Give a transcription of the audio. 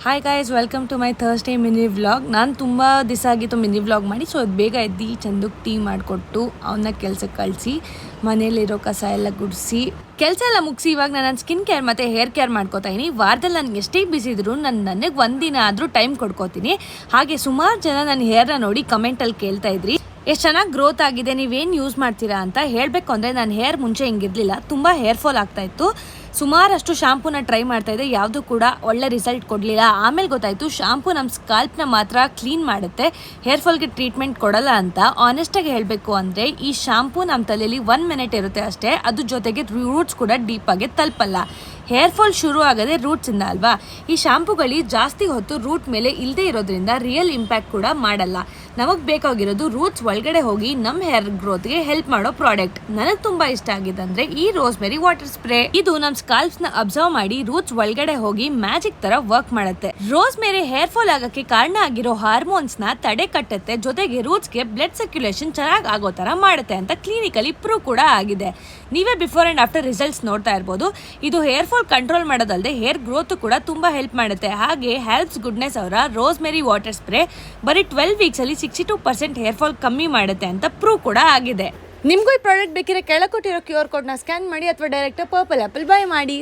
Hi guys, welcome to my Thursday mini vlog. ನಾನು ತುಂಬ ದಿವಸ ಆಗಿತ್ತು ಮಿನಿ ವ್ಲಾಗ್ ಮಾಡಿ. ಸೊ ಅದು ಬೇಗ ಎದ್ದು ಚಂದಕ್ಕೆ ಟೀ ಮಾಡಿಕೊಟ್ಟು ಅವನ್ನ ಕೆಲಸಕ್ಕೆ ಕಳಿಸಿ ಮನೇಲಿರೋ ಕಸ ಎಲ್ಲ ಗುಡಿಸಿ ಕೆಲಸ ಎಲ್ಲ ಮುಗಿಸಿ ಇವಾಗ ನಾನು ಸ್ಕಿನ್ ಕೇರ್ ಮತ್ತು ಹೇರ್ ಕೇರ್ ಮಾಡ್ಕೋತಾ ಇದ್ದೀನಿ. ವಾರದಲ್ಲಿ ನನಗೆ ಎಷ್ಟೇ ಬಿಸಿ ಇದ್ರು ನನಗೆ ಒಂದಿನ ಆದರೂ ಟೈಮ್ ಕೊಡ್ಕೋತೀನಿ. ಹಾಗೆ ಸುಮಾರು ಜನ ನನ್ನ ಹೇರ್ನ ನೋಡಿ ಕಮೆಂಟಲ್ಲಿ ಕೇಳ್ತಾ ಇದ್ರಿ ಎಷ್ಟು ಚೆನ್ನಾಗಿ ಗ್ರೋತ್ ಆಗಿದೆ, ನೀವೇನು ಯೂಸ್ ಮಾಡ್ತೀರಾ ಅಂತ. ಹೇಳಬೇಕು ಅಂದರೆ ನನ್ನ ಹೇರ್ ಮುಂಚೆ ಹಿಂಗಿರಲಿಲ್ಲ, ತುಂಬ ಹೇರ್ ಫಾಲ್ ಆಗ್ತಾಯಿತ್ತು. ಸುಮಾರಷ್ಟು ಶಾಂಪೂನ ಟ್ರೈ ಮಾಡ್ತಾ ಇದ್ದೆ, ಯಾವುದೂ ಕೂಡ ಒಳ್ಳೆ ರಿಸಲ್ಟ್ ಕೊಡಲಿಲ್ಲ. ಆಮೇಲೆ ಗೊತ್ತಾಯಿತು ಶಾಂಪೂ ನಮ್ಮ ಸ್ಕಾಲ್ಪ್ನ ಮಾತ್ರ ಕ್ಲೀನ್ ಮಾಡುತ್ತೆ, ಹೇರ್ ಫಾಲ್ಗೆ ಟ್ರೀಟ್ಮೆಂಟ್ ಕೊಡಲ್ಲ ಅಂತ. ಆನೆಸ್ಟಾಗಿ ಹೇಳಬೇಕು ಅಂದರೆ ಈ ಶಾಂಪೂ ನಮ್ಮ ತಲೆಯಲ್ಲಿ 1 ಮಿನಿಟ್ ಇರುತ್ತೆ ಅಷ್ಟೇ, ಅದ್ರ ಜೊತೆಗೆ ರೂಟ್ಸ್ ಕೂಡ ಡೀಪಾಗಿ ತಲುಪಲ್ಲ. ಹೇರ್ ಫಾಲ್ ಶುರು ಆಗೋದೇ ರೂಟ್ಸಿಂದ ಅಲ್ವಾ. ಈ ಶಾಂಪೂಗಳು ಜಾಸ್ತಿ ಹೊತ್ತು ರೂಟ್ ಮೇಲೆ ಇಲ್ಲದೆ ಇರೋದ್ರಿಂದ ರಿಯಲ್ ಇಂಪ್ಯಾಕ್ಟ್ ಕೂಡ ಮಾಡಲ್ಲ. ನಮಗೆ ಬೇಕಾಗಿರೋದು ರೂಟ್ಸ್ ಒಳಗಡೆ ಹೋಗಿ ನಮ್ಮ ಹೇರ್ ಗ್ರೋತ್ಗೆ ಹೆಲ್ಪ್ ಮಾಡೋ ಪ್ರಾಡಕ್ಟ್. ನನಗೆ ತುಂಬ ಇಷ್ಟ ಆಗಿದೆ ಅಂದರೆ ಈ ರೋಸ್ಮೆರಿ ವಾಟರ್ ಸ್ಪ್ರೇ. ಇದು ನಮ್ಮ ಸ್ಕಾಲ್ಪ್ಸ್ನ ಅಬ್ಸರ್ವ್ ಮಾಡಿ ರೂಟ್ಸ್ ಒಳಗಡೆ ಹೋಗಿ ಮ್ಯಾಜಿಕ್ ತರ ವರ್ಕ್ ಮಾಡುತ್ತೆ. ರೋಸ್ಮೆರಿ ಹೇರ್ ಫಾಲ್ ಆಗಕ್ಕೆ ಕಾರಣ ಆಗಿರೋ ಹಾರ್ಮೋನ್ಸ್ನ ತಡೆ ಕಟ್ಟುತ್ತೆ, ಜೊತೆಗೆ ರೂಟ್ಸ್ಗೆ ಬ್ಲಡ್ ಸರ್ಕ್ಯುಲೇಷನ್ ಚೆನ್ನಾಗಿ ಆಗೋ ತರ ಮಾಡುತ್ತೆ ಅಂತ ಕ್ಲಿನಿಕಲಿ ಪ್ರೂವ್ ಕೂಡ ಆಗಿದೆ. ನೀವೇ ಬಿಫೋರ್ ಆ್ಯಂಡ್ ಆಫ್ಟರ್ ರಿಸಲ್ಟ್ಸ್ ನೋಡ್ತಾ ಇರ್ಬೋದು. ಇದು ಹೇರ್ ಫಾಲ್ ಕಂಟ್ರೋಲ್ ಮಾಡೋದಲ್ಲದೆ ಹೇರ್ ಗ್ರೋತ್ ಕೂಡ ತುಂಬ ಹೆಲ್ಪ್ ಮಾಡುತ್ತೆ. ಹಾಗೆ ಹೆಲ್ಪ್ಸ್ ಗುಡ್ನೆಸ್ ಅವರ ರೋಸ್ಮೆರಿ ವಾಟರ್ ಸ್ಪ್ರೇ ಬರೀ 12 ವೀಕ್ಸಲ್ಲಿ 62% ಹೇರ್ ಫಾಲ್ ಕಮ್ಮಿ ಮಾಡುತ್ತೆ ಅಂತ ಪ್ರೂವ್ ಕೂಡ ಆಗಿದೆ. ನಿಮಗೂ ಈ ಪ್ರಾಡಕ್ಟ್ ಬೇಕಿದ್ರೆ ಕೆಳಗೆ ಕೊಟ್ಟಿರೋ QR ಕೋಡ್ನ ಸ್ಕ್ಯಾನ್ ಮಾಡಿ ಅಥವಾ ಡೈರೆಕ್ಟ್ ಪರ್ಪಲ್ ಆ್ಯಪಲ್ ಬೈ ಮಾಡಿ.